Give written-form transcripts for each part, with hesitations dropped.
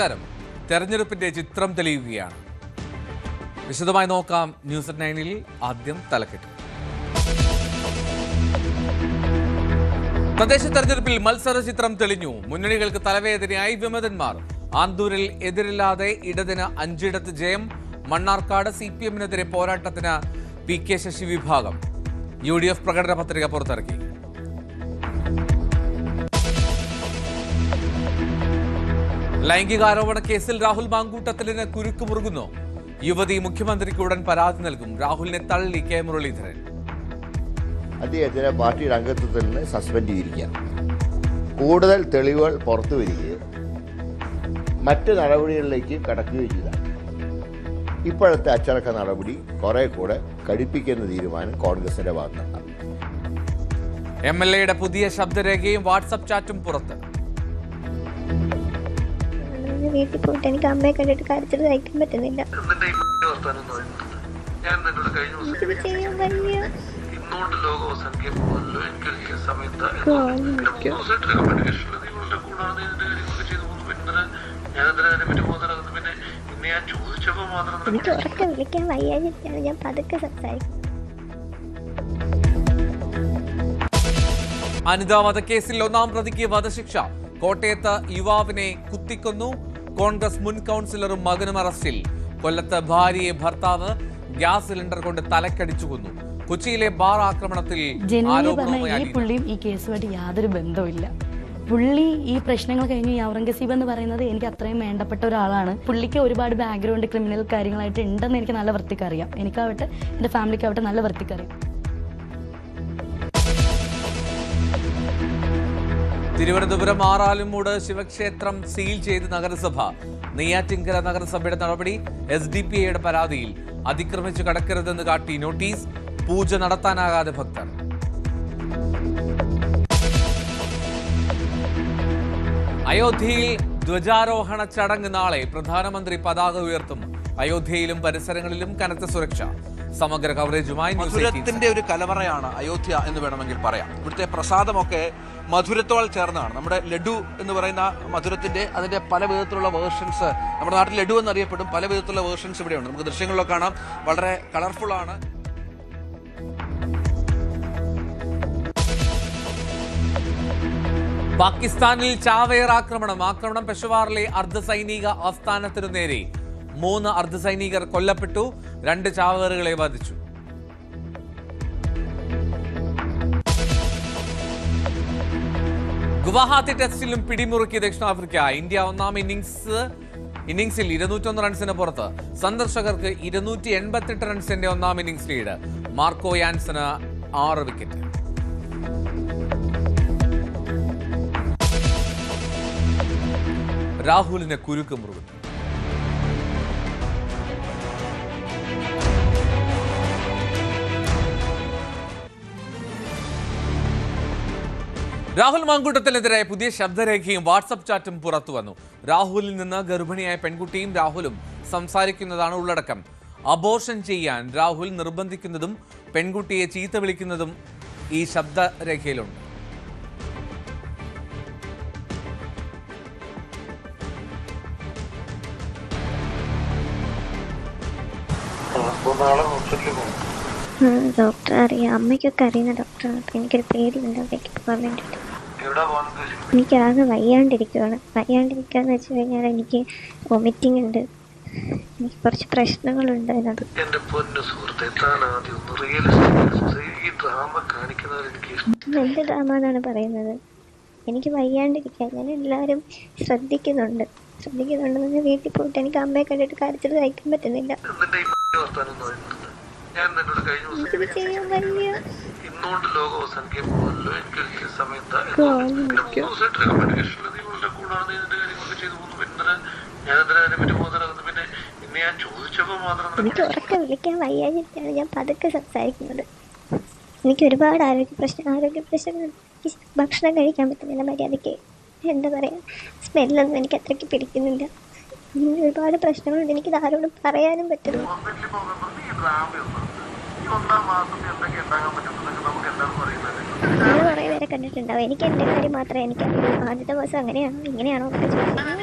നമസ്കാരം. തെരഞ്ഞെടുപ്പിന്റെ ചിത്രം തെളിയുകയാണ്. വിശദമായി നോക്കാം ന്യൂസ് 9-ൽ. ആദ്യം തലക്കെട്ട്. തദ്ദേശ തെരഞ്ഞെടുപ്പിൽ മത്സര ചിത്രം തെളിഞ്ഞു. മുന്നണികൾക്ക് തലവേദനയായി വിമതന്മാർ. ആന്തൂരിൽ എതിരില്ലാതെ ഇടതിന് 5 ജയം. മണ്ണാർക്കാട് CPM-നെതിരെ പോരാട്ടത്തിന് PK ശശി വിഭാഗം. UDF പ്രകടന പത്രിക പുറത്തിറക്കി. ലൈംഗികാരോപണ കേസിൽ രാഹുൽ മാങ്കൂട്ടത്തിലിന് കുരുക്ക് മുറുകുന്നു. യുവതി മുഖ്യമന്ത്രിക്ക് ഉടൻ പരാതി നൽകും. രാഹുലിനെ തള്ളി കെ മുരളീധരൻ. അദ്ദേഹത്തിന് പാർട്ടിയുടെ അംഗത്വത്തിൽ നിന്ന് സസ്പെൻഡ് ചെയ്തിരിക്കുകയാണ്. കൂടുതൽ തെളിവുകൾ പുറത്തു വരികയും മറ്റ് നടപടികളിലേക്ക് കടക്കുകയും ചെയ്ത ഇപ്പോഴത്തെ അച്ചടക്ക നടപടി കുറെ കൂടെ കടുപ്പിക്കുന്ന തീരുമാനം കോൺഗ്രസിന്റെ ഭാഗത്തുനിന്നാണ്. MLA-യുടെ പുതിയ ശബ്ദരേഖയും വാട്സപ്പ് ചാറ്റും പുറത്ത്. വീട്ടിൽ പോയിട്ട് എനിക്ക് അമ്മയെ കണ്ടിട്ട് കരച്ചിൽ സഹിക്കാൻ പറ്റുന്നില്ല. എനിക്ക് ഉറക്കെ വിളിക്കാൻ വയ്യാഞ്ഞിട്ടാണ് ഞാൻ പതുക്കെ സംസാരിക്കുന്നത്. അനിത വധക്കേസിൽ 1-ാം പ്രതിക്ക് വധശിക്ഷ. കോട്ടയത്ത് യുവാവിനെ കുത്തിക്കൊന്നു. കോൺഗ്രസ് മുൻ കൗൺസിലറും മകനും അറസ്റ്റിൽ. കൊല്ലത്ത് ഭാര്യയെ ഭർത്താവ് ഗ്യാസ് സിലിണ്ടർ കൊണ്ട് തലക്കടിച്ചു കൊന്നു. കൊച്ചിയിലെ ബാർ ആക്രമണത്തിൽ പുള്ളിയും ഈ കേസുമായിട്ട് യാതൊരു ബന്ധവുമില്ല. പുള്ളി ഈ പ്രശ്നങ്ങൾ കഴിഞ്ഞ് ഈ ഔറംഗസീബ് എന്ന് പറയുന്നത് എനിക്ക് അത്രയും വേണ്ടപ്പെട്ട ഒരാളാണ്. പുള്ളിക്ക് ഒരുപാട് ബാക്ക്ഗ്രൗണ്ട് ക്രിമിനൽ കാര്യങ്ങളായിട്ട് ഉണ്ടെന്ന് എനിക്ക് നല്ല വൃത്തിക്ക് അറിയാം. എനിക്കാവട്ടെ എൻ്റെ ഫാമിലിക്കാവട്ടെ നല്ല വൃത്തിക്ക് അറിയാം. തിരുവനന്തപുരം ആറാലുമൂട് ശിവക്ഷേത്രം സീൽ ചെയ്ത് നഗരസഭ. നെയ്യാറ്റിൻകര നഗരസഭയുടെ നടപടി SDPIയുടെ പരാതിയിൽ. അതിക്രമിച്ചു കടക്കരുതെന്ന് കാട്ടി നോട്ടീസ്. പൂജ നടത്താനാകാതെ ഭക്തർ. അയോധ്യയിൽ ധ്വജാരോഹണ ചടങ്ങ് നാളെ. പ്രധാനമന്ത്രി പതാക ഉയർത്തും. അയോധ്യയിലും പരിസരങ്ങളിലും കനത്ത സുരക്ഷ. സമഗ്ര കവറേജുമായി മധുരത്തിന്റെ ഒരു കലവറയാണ് അയോധ്യ എന്ന് വേണമെങ്കിൽ പറയാം. ഇവിടുത്തെ പ്രസാദമൊക്കെ മധുരത്തോൾ ചേർന്നതാണ്. നമ്മുടെ ലഡു എന്ന് പറയുന്ന മധുരത്തിന്റെ അതിന്റെ പല വിധത്തിലുള്ള വേർഷൻസ് നമ്മുടെ നാട്ടിൽ ലഡു എന്നറിയപ്പെടും. പല വിധത്തിലുള്ള വേർഷൻസ് ഇവിടെയുണ്ട്. നമുക്ക് ദൃശ്യങ്ങളിലൊക്കെ കാണാം. വളരെ കളർഫുൾ ആണ്. പാകിസ്ഥാനിൽ ചാവേർ ആക്രമണം. പെഷവാറിലെ അർദ്ധസൈനിക ആസ്ഥാനത്തിനു നേരെ. 3 അർദ്ധസൈനികർ കൊല്ലപ്പെട്ടു. 2 ചാവേറുകളെ വധിച്ചു. ഗുവാഹത്തി ടെസ്റ്റിലും പിടിമുറുക്കി ദക്ഷിണാഫ്രിക്ക. ഇന്ത്യ 1-ാം ഇന്നിംഗ്സിൽ 201 റൺസിന് പുറത്ത്. സന്ദർശകർക്ക് 288 റൺസിന്റെ 1-ാം ഇന്നിംഗ്സ് ലീഡ്. മാർക്കോ യാൻസന് 6 വിക്കറ്റ്. രാഹുലിന് കുരുക്ക് മുറുകുന്നു. രാഹുൽ മാങ്കൂട്ടത്തിനെതിരെ പുതിയ ശബ്ദരേഖയും വാട്സപ്പ് ചാറ്റും പുറത്തു വന്നു. രാഹുലിൽ നിന്ന് ഗർഭിണിയായ പെൺകുട്ടിയും രാഹുലും സംസാരിക്കുന്നതാണ് ഉള്ളടക്കം. അബോർഷൻ ചെയ്യാൻ രാഹുൽ നിർബന്ധിക്കുന്നതും പെൺകുട്ടിയെ ചീത്ത വിളിക്കുന്നതും ഈ ശബ്ദരേഖയിലുണ്ട്. ഡോക്ടർ അറിയാം, അമ്മയ്ക്കൊക്കെ അറിയുന്ന ഡോക്ടറാണ്. എനിക്കൊരു പേടിയുണ്ട് അവിടേക്ക് പോകാൻ വേണ്ടിയിട്ട്. എനിക്കാകെ വയ്യാണ്ടിരിക്കുകയാണ്. വയ്യാണ്ടിരിക്കുകയെന്ന് വെച്ച് കഴിഞ്ഞാൽ എനിക്ക് വൊമിറ്റിംഗ് ഉണ്ട്. എനിക്ക് കുറച്ച് പ്രശ്നങ്ങളുണ്ട് അതിനകത്ത്. എന്ത് ഡ്രാമ എന്നാണ് പറയുന്നത്? എനിക്ക് വയ്യാണ്ടിരിക്കുക. ഞാൻ എല്ലാവരും ശ്രദ്ധിക്കുന്നുണ്ട്. വീട്ടിൽ പോയിട്ട് എനിക്ക് അമ്മയെ കണ്ടിട്ട് കരച്ചിൽ സഹിക്കാൻ പറ്റുന്നില്ല. എനിക്ക് ഉറക്കെ വിളിക്കാൻ വയ്യാഞ്ഞിട്ടാണ് ഞാൻ പതുക്കെ സംസാരിക്കുന്നത്. എനിക്ക് ഒരുപാട് ആരോഗ്യ പ്രശ്നങ്ങൾ. ഭക്ഷണം കഴിക്കാൻ പറ്റുന്നില്ല മര്യാദയ്ക്ക്. എന്താ പറയുക, സ്മെല്ലൊന്നും എനിക്ക് അത്രയ്ക്ക് പിടിക്കുന്നില്ല. ഒരുപാട് പ്രശ്നങ്ങളുണ്ട്. എനിക്കിത് ആരോടും പറയാനും പറ്റില്ല. നിങ്ങൾ കുറേ പേരെ കണ്ടിട്ടുണ്ടാവും. എനിക്ക് എൻ്റെ കാര്യം മാത്രമേ എനിക്കറിയുള്ളൂ. ആദ്യത്തെ ദിവസം അങ്ങനെയാണോ ഇങ്ങനെയാണോ എന്നൊക്കെ ചോദിക്കുന്നത്.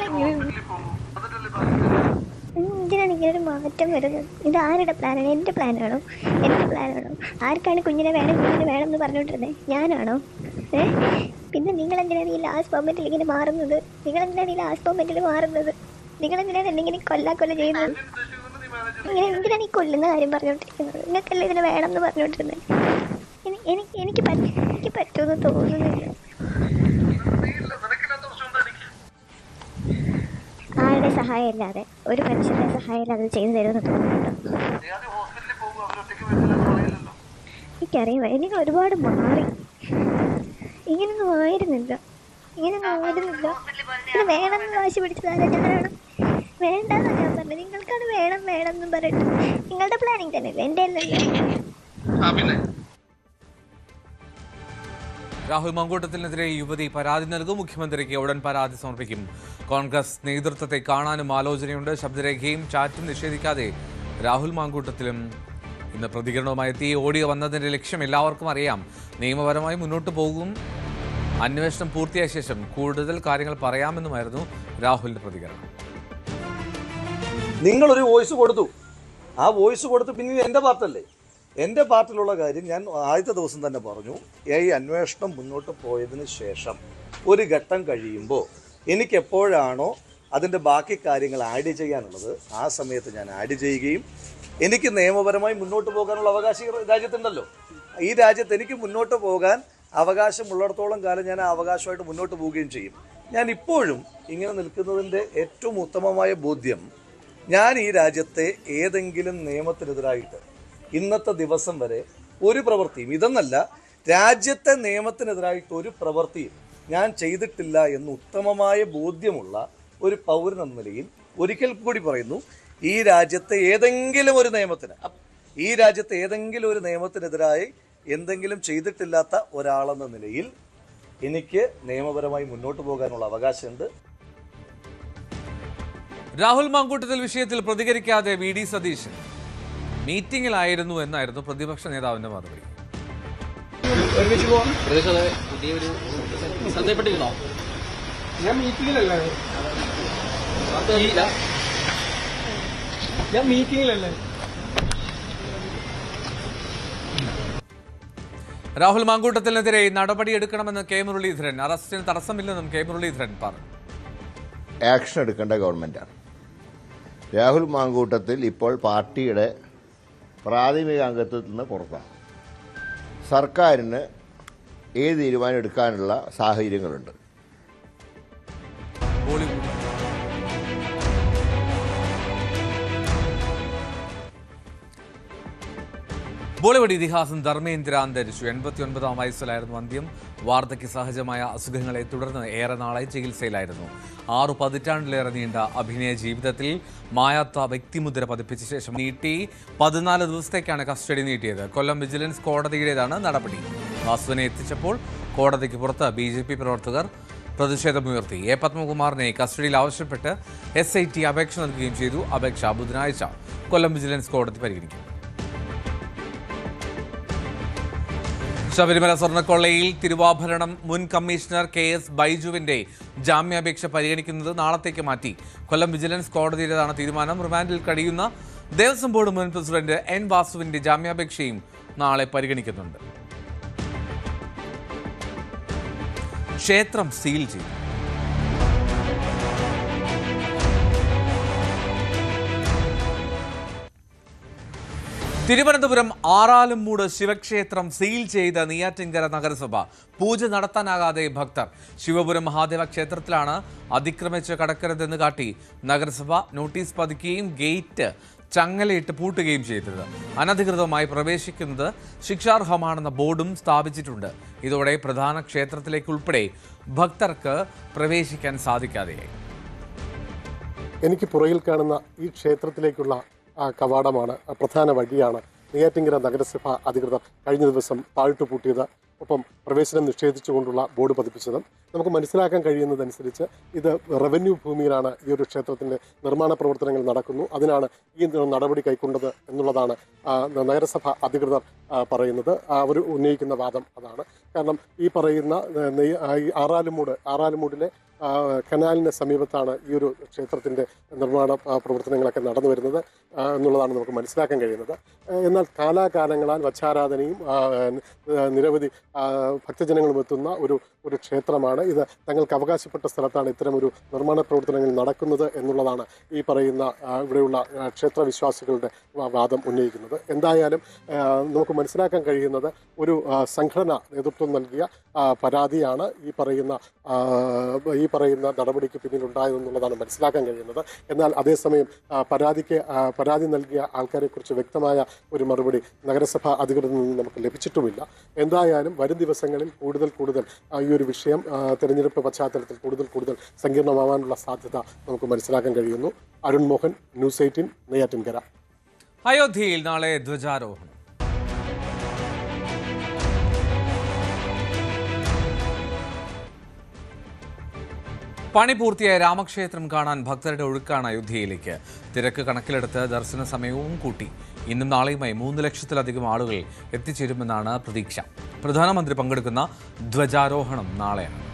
ഇങ്ങനൊരു മാറ്റം വരുന്നത്? ഇത് ആരുടെ പ്ലാനാണ്? എൻ്റെ പ്ലാനാണോ? ആർക്കാണ് കുഞ്ഞിനെ വേണം എന്ന് പറഞ്ഞുകൊണ്ടിരുന്നത്? ഞാനാണോ? പിന്നെ നിങ്ങളെന്തിനാണ് ഈ ലാസ്റ്റ് മൊമെൻറ്റിൽ ഇങ്ങനെ മാറുന്നത്? നിങ്ങളെന്തിനാണ് എന്നിങ്ങനെ കൊല്ല ചെയ്യുന്നത്? ഇങ്ങനെ എന്തിനാണ് ഈ കൊല്ലുന്ന കാര്യം പറഞ്ഞുകൊണ്ടിരിക്കുന്നത്? നിങ്ങൾക്കല്ലേ ഇതിനെ വേണം എന്ന് പറഞ്ഞുകൊണ്ടിരുന്നത്? എനിക്ക് പറ്റുമെന്ന് തോന്നുന്നില്ല. ആരുടെ സഹായം ഇല്ലാതെ, ഒരു മനുഷ്യന്റെ സഹായം ഇല്ലാതെ ചെയ്തു തരുമെന്ന് തോന്നുന്നുണ്ടോ? എനിക്കറിയാം, എനിക്ക് ഒരുപാട് മാറി. ഇങ്ങനൊന്നും ആയിരുന്നില്ല. ഇത് വേണമെന്ന് വാശി പിടിച്ചതാണ്. ഞാനാണ് വേണ്ടെന്ന് ഞാൻ പറഞ്ഞത്. നിങ്ങൾക്കാണ് വേണം എന്ന് പറഞ്ഞിട്ട് നിങ്ങളുടെ പ്ലാനിങ് തന്നെയല്ലേ, എൻ്റെ അല്ലല്ലോ. രാഹുൽ മാങ്കൂട്ടത്തിനെതിരെ യുവതി പരാതി നൽകും. മുഖ്യമന്ത്രിക്ക് ഉടൻ പരാതി സമർപ്പിക്കും. കോൺഗ്രസ് നേതൃത്വത്തെ കാണാനും ആലോചനയുണ്ട്. ശബ്ദരേഖയും ചാറ്റും നിഷേധിക്കാതെ രാഹുൽ മാങ്കൂട്ടത്തിലും ഇന്ന് പ്രതികരണവുമായി എത്തി. ഓഡിയോ വന്നതിൻ്റെ ലക്ഷ്യം എല്ലാവർക്കും അറിയാം. നിയമപരമായി മുന്നോട്ട് പോകും. അന്വേഷണം പൂർത്തിയായ ശേഷം കൂടുതൽ കാര്യങ്ങൾ പറയാമെന്നുമായിരുന്നു രാഹുലിന്റെ പ്രതികരണം. നിങ്ങളൊരു വോയിസ് കൊടുത്തു, ആ വോയിസ് കൊടുത്ത് പിന്നെ എൻ്റെ പാർട്ടല്ലേ, എൻ്റെ പാർട്ടിലുള്ള കാര്യം ഞാൻ ആദ്യത്തെ ദിവസം തന്നെ പറഞ്ഞു. ഈ അന്വേഷണം മുന്നോട്ട് പോയതിന് ശേഷം ഒരു ഘട്ടം കഴിയുമ്പോൾ എനിക്ക് എപ്പോഴാണോ അതിൻ്റെ ബാക്കി കാര്യങ്ങൾ ആഡ് ചെയ്യാനുള്ളത് ആ സമയത്ത് ഞാൻ ആഡ് ചെയ്യുകയും എനിക്ക് നിയമപരമായി മുന്നോട്ട് പോകാനുള്ള അവകാശം രാജ്യത്തുണ്ടല്ലോ. ഈ രാജ്യത്ത് എനിക്ക് മുന്നോട്ട് പോകാൻ അവകാശമുള്ളിടത്തോളം കാലം ഞാൻ ആ അവകാശമായിട്ട് മുന്നോട്ട് പോവുകയും ചെയ്യും. ഞാൻ ഇപ്പോഴും ഇങ്ങനെ നിൽക്കുന്നതിൻ്റെ ഏറ്റവും ഉത്തമമായ ബോധ്യം, ഞാൻ ഈ രാജ്യത്തെ ഏതെങ്കിലും നിയമത്തിനെതിരായിട്ട് ഇന്നത്തെ ദിവസം വരെ ഒരു പ്രവൃത്തിയും, ഇതെന്നല്ല രാജ്യത്തെ നിയമത്തിനെതിരായിട്ട് ഒരു പ്രവൃത്തിയും ഞാൻ ചെയ്തിട്ടില്ല എന്ന് ഉത്തമമായ ബോധ്യമുള്ള ഒരു പൗരൻ എന്ന നിലയിൽ ഒരിക്കൽ കൂടി പറയുന്നു, ഈ രാജ്യത്തെ ഏതെങ്കിലും ഒരു നിയമത്തിനെതിരായി എന്തെങ്കിലും ചെയ്തിട്ടില്ലാത്ത ഒരാളെന്ന നിലയിൽ എനിക്ക് നിയമപരമായി മുന്നോട്ട് പോകാനുള്ള അവകാശമുണ്ട്. രാഹുൽ മാങ്കൂട്ടത്തിൽ വിഷയത്തിൽ പ്രതികരിക്കാതെ വി.ഡി. സതീശൻ മീറ്റിംഗിലായിരുന്നു എന്നായിരുന്നു പ്രതിപക്ഷ നേതാവിന്റെ മറുപടി. ഞാൻ മീറ്റിംഗിലല്ലേ. രാഹുൽ മാങ്കൂട്ടത്തിനെതിരെ നടപടിയെടുക്കണമെന്ന് കെ മുരളീധരൻ. അറസ്റ്റിന് തടസ്സമില്ലെന്നും കെ മുരളീധരൻ പറഞ്ഞു. ആക്ഷൻ എടുക്കേണ്ട ഗവൺമെൻറ്റാണ്. രാഹുൽ മാങ്കൂട്ടത്തിൽ ഇപ്പോൾ പാർട്ടിയുടെ പ്രാഥമിക അംഗത്വത്തിൽ നിന്ന് പുറത്താണ്. സർക്കാരിന് ഏത് തീരുമാനം എടുക്കാനുള്ള സാഹചര്യങ്ങളുണ്ട്. ബോളിവുഡ് ഇതിഹാസം ധർമ്മേന്ദ്ര അന്തരിച്ചു. 89 വയസ്സിലായിരുന്നു അന്ത്യം. വാർദ്ധക്യ സഹജമായ അസുഖങ്ങളെ തുടർന്ന് ഏറെ നാളായി ചികിത്സയിലായിരുന്നു. 6 പതിറ്റാണ്ടിലേറെ നീണ്ട അഭിനയ ജീവിതത്തിൽ മായാത്ത വ്യക്തിമുദ്ര പതിപ്പിച്ച ശേഷം 14 ദിവസത്തേക്കാണ് കസ്റ്റഡി നീട്ടിയത്. കൊല്ലം വിജിലൻസ് കോടതിയുടേതാണ് നടപടി. വാസുവിനെ എത്തിച്ചപ്പോൾ കോടതിക്ക് പുറത്ത് BJP പ്രവർത്തകർ പ്രതിഷേധമുയർത്തി. എ പത്മകുമാറിനെ കസ്റ്റഡിയിൽ ആവശ്യപ്പെട്ട് SIT അപേക്ഷ നൽകുകയും ചെയ്തു. അപേക്ഷ ബുധനാഴ്ച കൊല്ലം വിജിലൻസ് കോടതി പരിഗണിക്കും. ശബരിമല സ്വർണ്ണക്കൊള്ളയിൽ തിരുവാഭരണം മുൻ കമ്മീഷണർ KS ബൈജുവിന്റെ ജാമ്യാപേക്ഷ പരിഗണിക്കുന്നത് നാളത്തേക്ക് മാറ്റി. കൊല്ലം വിജിലൻസ് കോടതിയുടേതാണ് തീരുമാനം. റിമാൻഡിൽ കഴിയുന്ന ദേവസ്വം ബോർഡ് മുൻ പ്രസിഡന്റ് N വാസുവിന്റെ ജാമ്യാപേക്ഷയും നാളെ പരിഗണിക്കുന്നുണ്ട്. ക്ഷേത്രം സീൽ ചെയ്തു. തിരുവനന്തപുരം ആറാലുംമൂട് ശിവക്ഷേത്രം സീൽ ചെയ്ത നെയ്യാറ്റിൻകര നഗരസഭ. പൂജ നടത്താനാകാതെ ഭക്തർ. ശിവപുരം മഹാദേവ ക്ഷേത്രത്തിലാണ് അതിക്രമിച്ച് കടക്കരുതെന്ന് കാട്ടി നഗരസഭ നോട്ടീസ് പതിക്കുകയും ഗേറ്റ് ചങ്ങലയിട്ട് പൂട്ടുകയും ചെയ്തത്. അനധികൃതമായി പ്രവേശിക്കുന്നത് ശിക്ഷാർഹമാണെന്ന ബോർഡും സ്ഥാപിച്ചിട്ടുണ്ട്. ഇതോടെ പ്രധാന ക്ഷേത്രത്തിലേക്കുൾപ്പെടെ ഭക്തർക്ക് പ്രവേശിക്കാൻ സാധിക്കാതെയായി. എനിക്ക് പുറകിൽ കാണുന്ന ഈ ക്ഷേത്രത്തിലേക്കുള്ള കവാടമാണ്, പ്രധാന വഴിയാണ് നെയ്യാറ്റിൻകര നഗരസഭ അധികൃതർ കഴിഞ്ഞ ദിവസം താഴ്ത്തുപൂട്ടിയത്. ഒപ്പം പ്രവേശനം നിഷേധിച്ചുകൊണ്ടുള്ള ബോർഡ് പതിപ്പിച്ചതും നമുക്ക് മനസ്സിലാക്കാൻ കഴിയുന്നതനുസരിച്ച് ഇത് റവന്യൂ ഭൂമിയിലാണ് ഈ ഒരു ക്ഷേത്രത്തിൻ്റെ നിർമ്മാണ പ്രവർത്തനങ്ങൾ നടക്കുന്നു. അതിനാണ് ഈ നടപടി കൈക്കൊണ്ടത് എന്നുള്ളതാണ് നഗരസഭ അധികൃതർ പറയുന്നത്. അവർ ഉന്നയിക്കുന്ന വാദം അതാണ്. കാരണം ഈ പറയുന്ന ഈ ആറാലുമൂടിലെ കനാലിന് സമീപത്താണ് ഈ ഒരു ക്ഷേത്രത്തിൻ്റെ നിർമ്മാണ പ്രവർത്തനങ്ങളൊക്കെ നടന്നു വരുന്നത് എന്നുള്ളതാണ് നമുക്ക് മനസ്സിലാക്കാൻ കഴിയുന്നത്. എന്നാൽ കാലാകാലങ്ങളാൽ വച്ചാരാധനയും നിരവധി ഭക്തജനങ്ങളും എത്തുന്ന ഒരു ക്ഷേത്രമാണ് ഇത്. തങ്ങൾക്ക് അവകാശപ്പെട്ട സ്ഥലത്താണ് ഇത്തരം ഒരു നിർമ്മാണ പ്രവർത്തനങ്ങൾ നടക്കുന്നത് എന്നുള്ളതാണ് ഈ പറയുന്ന ഇവിടെയുള്ള ക്ഷേത്ര വിശ്വാസികളുടെ വാദം ഉന്നയിക്കുന്നത്. എന്തായാലും നമുക്ക് മനസ്സിലാക്കാൻ കഴിയുന്നത് ഒരു സംഘടന നേതൃത്വം നൽകിയ പരാതിയാണ് ഈ പറയുന്ന നടപടിക്ക് പിന്നിലുണ്ടായതെന്നുള്ളതാണ് മനസ്സിലാക്കാൻ കഴിയുന്നത്. എന്നാൽ അതേസമയം പരാതി നൽകിയ ആൾക്കാരെക്കുറിച്ച് വ്യക്തമായ ഒരു മറുപടി നഗരസഭ അധികൃതരിൽ നിന്ന് നമുക്ക് ലഭിച്ചിട്ടുമില്ല. എന്തായാലും വരും ദിവസങ്ങളിൽ കൂടുതൽ ഈ ഒരു വിഷയം തെരഞ്ഞെടുപ്പ് പശ്ചാത്തലത്തിൽ കൂടുതൽ സങ്കീർണമാവാനുള്ള സാധ്യത നമുക്ക് മനസ്സിലാക്കാൻ കഴിയുന്നു. അരുൺ മോഹൻ, ന്യൂസ് 18, നെയ്യാറ്റിൻകര. അയോധ്യയിൽ നാളെ ധ്വജാരോഹണം. പണി പൂർത്തിയായ രാമക്ഷേത്രം കാണാൻ ഭക്തരുടെ ഒഴുക്കാണ് അയോധ്യയിലേക്ക്. തിരക്ക് കണക്കിലെടുത്ത് ദർശന സമയവും കൂട്ടി. ഇന്നും നാളെയുമായി 3 ലക്ഷത്തിലധികം ആളുകൾ എത്തിച്ചേരുമെന്നാണ് പ്രതീക്ഷ. പ്രധാനമന്ത്രി പങ്കെടുക്കുന്ന ധ്വജാരോഹണം നാളെയാണ്.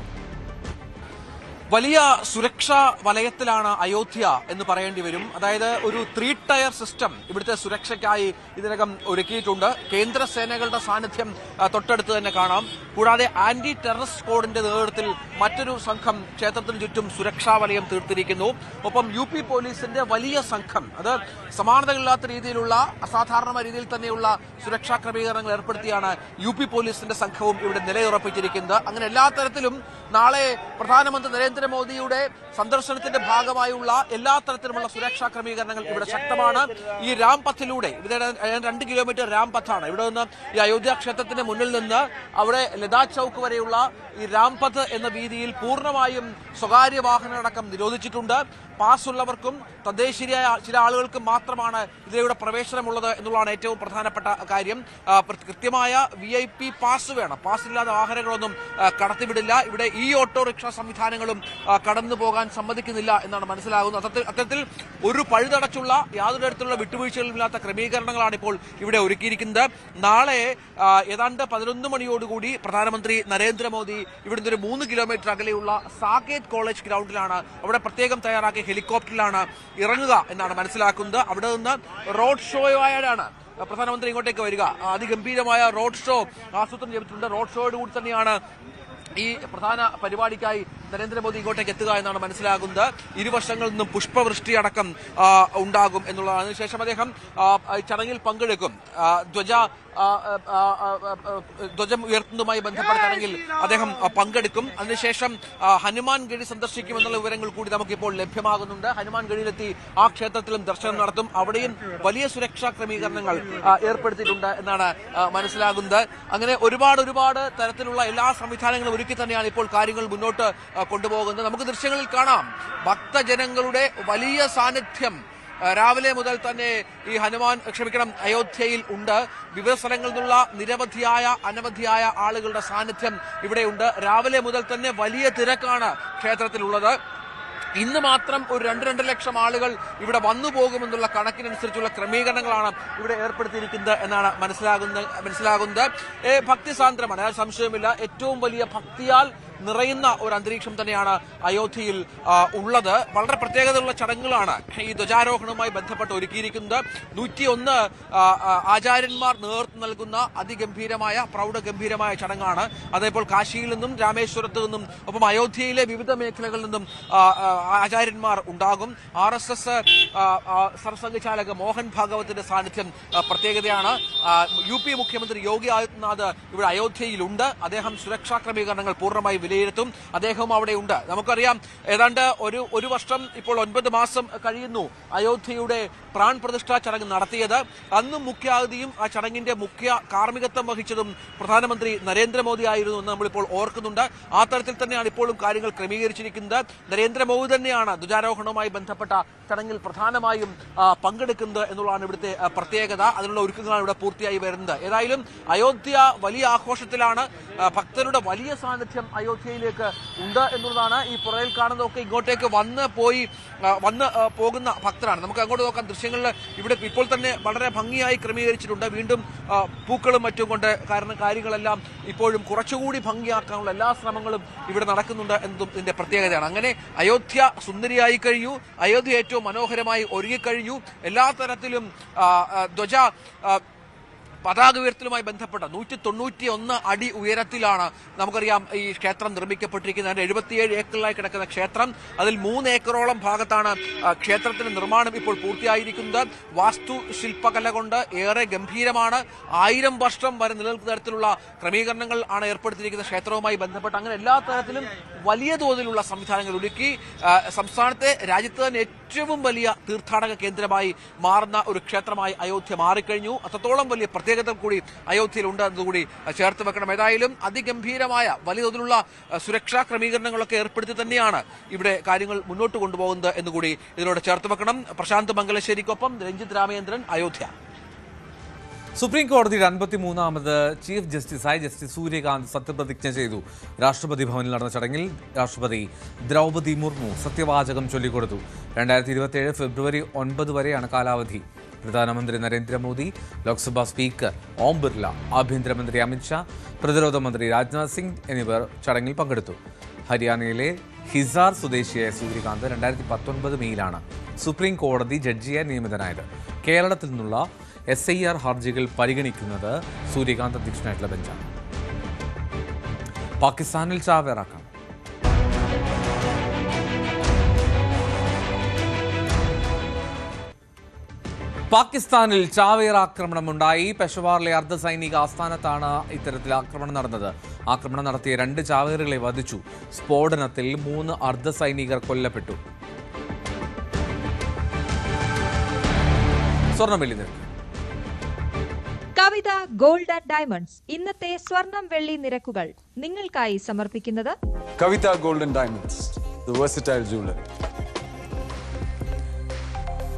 വലിയ സുരക്ഷാ വലയത്തിലാണ് അയോധ്യ എന്ന് പറയേണ്ടി വരും. അതായത് ഒരു 3 ടയർ സിസ്റ്റം ഇവിടുത്തെ സുരക്ഷയ്ക്കായി ഇതിനകം ഒരുക്കിയിട്ടുണ്ട്. കേന്ദ്ര സേനകളുടെ സാന്നിധ്യം തൊട്ടടുത്ത് തന്നെ കാണാം. കൂടാതെ ആന്റി ടെററിസ്റ്റ് സ്ക്വാഡിന്റെ നേതൃത്വത്തിൽ മറ്റൊരു സംഘം ക്ഷേത്രത്തിന് ചുറ്റും സുരക്ഷാ വലയം തീർത്തിരിക്കുന്നു. ഒപ്പം UP പോലീസിന്റെ വലിയ സംഘം, അത് സമാനതകളില്ലാത്ത രീതിയിലുള്ള അസാധാരണമായ രീതിയിൽ തന്നെയുള്ള സുരക്ഷാ ക്രമീകരണങ്ങൾ ഏർപ്പെടുത്തിയാണ് UP പോലീസിന്റെ സംഘവും ഇവിടെ നിലയുറപ്പിച്ചിരിക്കുന്നത്. അങ്ങനെ എല്ലാ തരത്തിലും നാളെ പ്രധാനമന്ത്രി നരേന്ദ്രമോദിയുടെ സന്ദർശനത്തിന്റെ ഭാഗമായുള്ള എല്ലാ തരത്തിലുമുള്ള സുരക്ഷാ ക്രമീകരണങ്ങൾ ഇവിടെ ശക്തമാണ്. ഈ രാംപഥിലൂടെ, ഇവിടെ 2 കിലോമീറ്റർ രാംപഥാണ്. ഇവിടെ നിന്ന് ഈ അയോധ്യ ക്ഷേത്രത്തിന്റെ മുന്നിൽ നിന്ന് അവിടെ ലതാ ചൌക്ക് വരെയുള്ള ഈ രാംപഥ് എന്ന വീതിയിൽ പൂർണ്ണമായും സ്വകാര്യ വാഹനങ്ങളടക്കം നിരോധിച്ചിട്ടുണ്ട്. പാസ് ഉള്ളവർക്കും തദ്ദേശീയരായ ചില ആളുകൾക്കും മാത്രമാണ് ഇതിലൂടെ പ്രവേശനമുള്ളത് എന്നുള്ളതാണ് ഏറ്റവും പ്രധാനപ്പെട്ട കാര്യം. കൃത്യമായ VIP പാസ് വേണം. പാസ് ഇല്ലാതെ വാഹനങ്ങളൊന്നും കടത്തിവിടില്ല. ഇവിടെ ഈ ഓട്ടോറിക്ഷ സംവിധാനങ്ങളും കടന്നു പോകാൻ സമ്മതിക്കുന്നില്ല എന്നാണ് മനസ്സിലാകുന്നത്. അത്തരത്തിൽ ഒരു പഴുതടച്ചുള്ള യാതൊരു തരത്തിലുള്ള വിട്ടുവീഴ്ചകളില്ലാത്ത ക്രമീകരണങ്ങളാണ് ഇപ്പോൾ ഇവിടെ ഒരുക്കിയിരിക്കുന്നത്. നാളെ ഏതാണ്ട് 11 മണിയോടുകൂടി പ്രധാനമന്ത്രി നരേന്ദ്രമോദി ഇവിടുന്ന് ഒരു 3 കിലോമീറ്റർ അകലെയുള്ള സാകേത് കോളേജ് ഗ്രൗണ്ടിലാണ്, അവിടെ പ്രത്യേകം തയ്യാറാക്കിയ ഹെലികോപ്റ്ററിലാണ് ഇറങ്ങുക എന്നാണ് മനസ്സിലാക്കുന്നത്. അവിടെ നിന്ന് റോഡ് ഷോയോയാണ് പ്രധാനമന്ത്രി ഇങ്ങോട്ടേക്ക് വരിക. അതിഗംഭീരമായ റോഡ് ഷോ ആസൂത്രണം ചെയ്തിട്ടുണ്ട്. റോഡ് ഷോയോട് കൂടി തന്നെയാണ് ഈ പ്രധാന പരിപാടിക്കായി നരേന്ദ്രമോദി ഇങ്ങോട്ടേക്ക് എത്തുക എന്നാണ് മനസ്സിലാകുന്നത്. ഇരുവശങ്ങളിൽ നിന്നും പുഷ്പവൃഷ്ടി അടക്കം ഉണ്ടാകും എന്നുള്ളതാണ്. അതിനുശേഷം അദ്ദേഹം ചടങ്ങിൽ പങ്കെടുക്കും. ധ്വജം ഉയർത്തുന്നതുമായി ബന്ധപ്പെട്ട ചടങ്ങിൽ അദ്ദേഹം പങ്കെടുക്കും. അതിനുശേഷം ഹനുമാൻ ഗഡി സന്ദർശിക്കുമെന്നുള്ള വിവരങ്ങൾ കൂടി നമുക്കിപ്പോൾ ലഭ്യമാകുന്നുണ്ട്. ഹനുമാൻ ഗഡിയിലെത്തി ആ ക്ഷേത്രത്തിലും ദർശനം നടത്തും. അവിടെയും വലിയ സുരക്ഷാ ക്രമീകരണങ്ങൾ ഏർപ്പെടുത്തിയിട്ടുണ്ട് എന്നാണ് മനസ്സിലാകുന്നത്. അങ്ങനെ ഒരുപാട് തരത്തിലുള്ള എല്ലാ സംവിധാനങ്ങളും ഒരുക്കി തന്നെയാണ് ഇപ്പോൾ കാര്യങ്ങൾ മുന്നോട്ട് കൊണ്ടുപോകുന്നത്. നമുക്ക് ദൃശ്യങ്ങളിൽ കാണാം ഭക്തജനങ്ങളുടെ വലിയ സാന്നിധ്യം രാവിലെ മുതൽ തന്നെ ഈ അയോധ്യയിൽ ഉണ്ട്. വിവിധ സ്ഥലങ്ങളിൽ നിന്നുള്ള അനവധിയായ ആളുകളുടെ സാന്നിധ്യം ഇവിടെയുണ്ട്. രാവിലെ മുതൽ തന്നെ വലിയ തിരക്കാണ് ക്ഷേത്രത്തിലുള്ളത്. ഇന്ന് മാത്രം ഒരു 2 ലക്ഷം ആളുകൾ ഇവിടെ വന്നു പോകുമെന്നുള്ള കണക്കിനനുസരിച്ചുള്ള ക്രമീകരണങ്ങളാണ് ഇവിടെ ഏർപ്പെടുത്തിയിരിക്കുന്നത് എന്നാണ് മനസ്സിലാകുന്നത്. ഭക്തിസാന്ദ്രമാണ്, സംശയമില്ല. ഏറ്റവും വലിയ ഭക്തിയാൽ നിറയുന്ന ഒരു അന്തരീക്ഷം തന്നെയാണ് അയോധ്യയിൽ ഉള്ളത്. വളരെ പ്രത്യേകതയുള്ള ചടങ്ങുകളാണ് ഈ ധ്വജാരോഹണവുമായി ബന്ധപ്പെട്ട് ഒരുക്കിയിരിക്കുന്നത്. 101 ആചാര്യന്മാർ നേതൃത്വം നൽകുന്ന അതിഗംഭീരമായ പ്രൗഢഗംഭീരമായ ചടങ്ങാണ്. അതേപോലെ കാശിയിൽ നിന്നും രാമേശ്വരത്ത് നിന്നും ഒപ്പം അയോധ്യയിലെ വിവിധ മേഖലകളിൽ നിന്നും ആചാര്യന്മാർ ഉണ്ടാകും. RSS സർസംഘചാലക മോഹൻ ഭാഗവത്തിന്റെ സാന്നിധ്യം പ്രത്യേകതയാണ്. UP മുഖ്യമന്ത്രി യോഗി ആദിത്യനാഥ് ഇവിടെ അയോധ്യയിലുണ്ട്. അദ്ദേഹം സുരക്ഷാ ക്രമീകരണങ്ങൾ പൂർണ്ണമായി വിലയിരുത്തും. അദ്ദേഹവും അവിടെ ഉണ്ട്. നമുക്കറിയാം ഏതാണ്ട് ഒരു വർഷം ഇപ്പോൾ 9 മാസം കഴിയുന്നു അയോധ്യയുടെ പ്രാൺ പ്രതിഷ്ഠാ ചടങ്ങ് നടത്തിയത്. അന്നും മുഖ്യാതിഥിയും ആ ചടങ്ങിന്റെ മുഖ്യ കാർമ്മികത്വം വഹിച്ചതും പ്രധാനമന്ത്രി നരേന്ദ്രമോദി ആയിരുന്നു എന്ന് നമ്മളിപ്പോൾ ഓർക്കുന്നുണ്ട്. ആ തരത്തിൽ തന്നെയാണ് ഇപ്പോഴും കാര്യങ്ങൾ ക്രമീകരിച്ചിരിക്കുന്നത്. നരേന്ദ്രമോദി തന്നെയാണ് ധ്വജാരോഹണവുമായി ബന്ധപ്പെട്ട ചടങ്ങിൽ പ്രധാനമായും പങ്കെടുക്കുന്നത് എന്നുള്ളതാണ് ഇവിടുത്തെ പ്രത്യേകത. അതിനുള്ള ഒരുക്കങ്ങളാണ് ഇവിടെ പൂർത്തിയായി വരുന്നത്. ഏതായാലും അയോധ്യ വലിയ ആഘോഷത്തിലാണ്. ഭക്തരുടെ വലിയ സാന്നിധ്യം അയോധ്യയിലേക്ക് ഉണ്ട് എന്നുള്ളതാണ്. ഈ പുറകിൽ കാണുന്നതൊക്കെ ഇങ്ങോട്ടേക്ക് വന്ന് പോകുന്ന ഭക്തരാണ്. നമുക്ക് അങ്ങോട്ട് നോക്കാം. ദൃശ്യങ്ങളിൽ ഇവിടെ ഇപ്പോൾ തന്നെ വളരെ ഭംഗിയായി ക്രമീകരിച്ചിട്ടുണ്ട്. വീണ്ടും പൂക്കളും മറ്റും കൊണ്ട് കാര്യങ്ങളെല്ലാം ഇപ്പോഴും കുറച്ചുകൂടി ഭംഗിയാക്കാനുള്ള എല്ലാ ശ്രമങ്ങളും ഇവിടെ നടക്കുന്നുണ്ട് എന്നതും ഇതിന്റെ പ്രത്യേകതയാണ്. അങ്ങനെ അയോധ്യ സുന്ദരിയായി കഴിഞ്ഞു. അയോധ്യ ഏറ്റവും മനോഹരമായി ഒരുങ്ങിക്കഴിഞ്ഞു. എല്ലാ തരത്തിലും പതാക ഉയർത്തലുമായി ബന്ധപ്പെട്ട 191 അടി ഉയരത്തിലാണ് നമുക്കറിയാം ഈ ക്ഷേത്രം നിർമ്മിക്കപ്പെട്ടിരിക്കുന്നത്. 77 ഏക്കറിലായി കിടക്കുന്ന ക്ഷേത്രം, അതിൽ 3 ഏക്കറോളം ഭാഗത്താണ് ക്ഷേത്രത്തിന്റെ നിർമ്മാണം ഇപ്പോൾ പൂർത്തിയായിരിക്കുന്നത്. വാസ്തുശില്പകല കൊണ്ട് ഏറെ ഗംഭീരമാണ്. 1000 വർഷം വരെ നിലനിൽക്കുന്ന തരത്തിലുള്ള ക്രമീകരണങ്ങൾ ആണ് ഏർപ്പെടുത്തിയിരിക്കുന്ന ക്ഷേത്രവുമായി ബന്ധപ്പെട്ട്. അങ്ങനെ എല്ലാ തരത്തിലും വലിയ തോതിലുള്ള സംവിധാനങ്ങൾ ഒരുക്കി സംസ്ഥാനത്തെ രാജ്യത്ത് തന്നെ ഏറ്റവും വലിയ തീർത്ഥാടക കേന്ദ്രമായി മാറുന്ന ഒരു ക്ഷേത്രമായി അയോധ്യ മാറിക്കഴിഞ്ഞു. അത്രത്തോളം വലിയ പ്രത്യേകത കൂടി അയോധ്യയിൽ ഉണ്ട് എന്നതുകൂടി ചേർത്ത് വെക്കണം. ഏതായാലും അതിഗംഭീരമായ വലിയ തോതിലുള്ള സുരക്ഷാ ക്രമീകരണങ്ങളൊക്കെ ഏർപ്പെടുത്തി തന്നെയാണ് ഇവിടെ കാര്യങ്ങൾ മുന്നോട്ട് കൊണ്ടുപോകുന്നത് എന്നുകൂടി ഇതിനോട് ചേർത്ത് വെക്കണം. പ്രശാന്ത് മംഗലശ്ശേരിക്കൊപ്പം രഞ്ജിത് രാമചന്ദ്രൻ, അയോധ്യ. സുപ്രീം കോടതിയുടെ 53ാമത് ചീഫ് ജസ്റ്റിസായി ജസ്റ്റിസ് സൂര്യകാന്ത് സത്യപ്രതിജ്ഞ ചെയ്തു. രാഷ്ട്രപതി ഭവനിൽ നടന്ന ചടങ്ങിൽ രാഷ്ട്രപതി ദ്രൗപദി മുർമു സത്യവാചകം ചൊല്ലിക്കൊടുത്തു. 2027 ഫെബ്രുവരി 9 വരെയാണ് കാലാവധി. പ്രധാനമന്ത്രി നരേന്ദ്രമോദി, ലോക്സഭാ സ്പീക്കർ ഓം ബിർല, ആഭ്യന്തരമന്ത്രി അമിത്ഷാ, പ്രതിരോധ മന്ത്രി രാജ്നാഥ് സിംഗ് എന്നിവർ ചടങ്ങിൽ പങ്കെടുത്തു. ഹരിയാനയിലെ ഹിസാർ സ്വദേശിയായ സൂര്യകാന്ത് 2019 മെയ്യിലാണ് സുപ്രീം കോടതി ജഡ്ജിയായി നിയമിതനായത്. കേരളത്തിൽ നിന്നുള്ള SIR ഹർജികൾ പരിഗണിക്കുന്നത് സൂര്യകാന്ത് അധ്യക്ഷനായിട്ടുള്ള ബെഞ്ചാണ്. പാകിസ്ഥാനിൽ ചാവേറാക്രമണം. പാകിസ്ഥാനിൽ ചാവേറാക്രമണമുണ്ടായി. പെഷവാറിലെ അർദ്ധസൈനിക ആസ്ഥാനത്താണ് ഇത്തരത്തിൽ ആക്രമണം നടന്നത്. ആക്രമണം നടത്തിയ 2 ചാവേറുകളെ വധിച്ചു. സ്ഫോടനത്തിൽ 3 അർദ്ധസൈനികർ കൊല്ലപ്പെട്ടു. സ്വർണ്ണവെള്ളി നിരക്ക്. കവിത ഗോൾഡ് ആൻഡ് ഡയമണ്ട്സ് ഇന്നത്തെ സ്വർണം വെള്ളി നിരക്കുകൾ നിങ്ങൾക്കായി സമർപ്പിക്കുന്നത് Kavitha gold and diamonds, the versatile jeweller.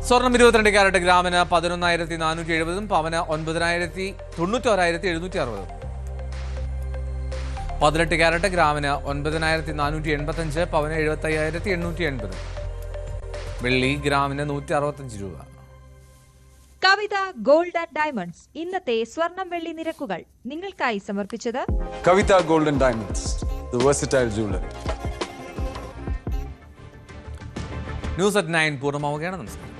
സ്വർണം 22 കാരറ്റ് ഗ്രാമിന് 11,470, പവന് 91,760. 18 കാരറ്റ് ഗ്രാമിന് 9,485, പവന് 75,880. വെള്ളി ഗ്രാമിന് 165 രൂപ. കവിത ഗോൾഡ് ആൻഡ് ഡയമണ്ട്സ് ഇന്നത്തെ സ്വർണം വെള്ളി നിരക്കുകൾ നിങ്ങൾക്കായി സമർപ്പിച്ചത് Kavitha gold and diamonds, the versatile jeweller. News at 9 പൂർണ്ണമാവുകയാണ്. നമസ്കാരം.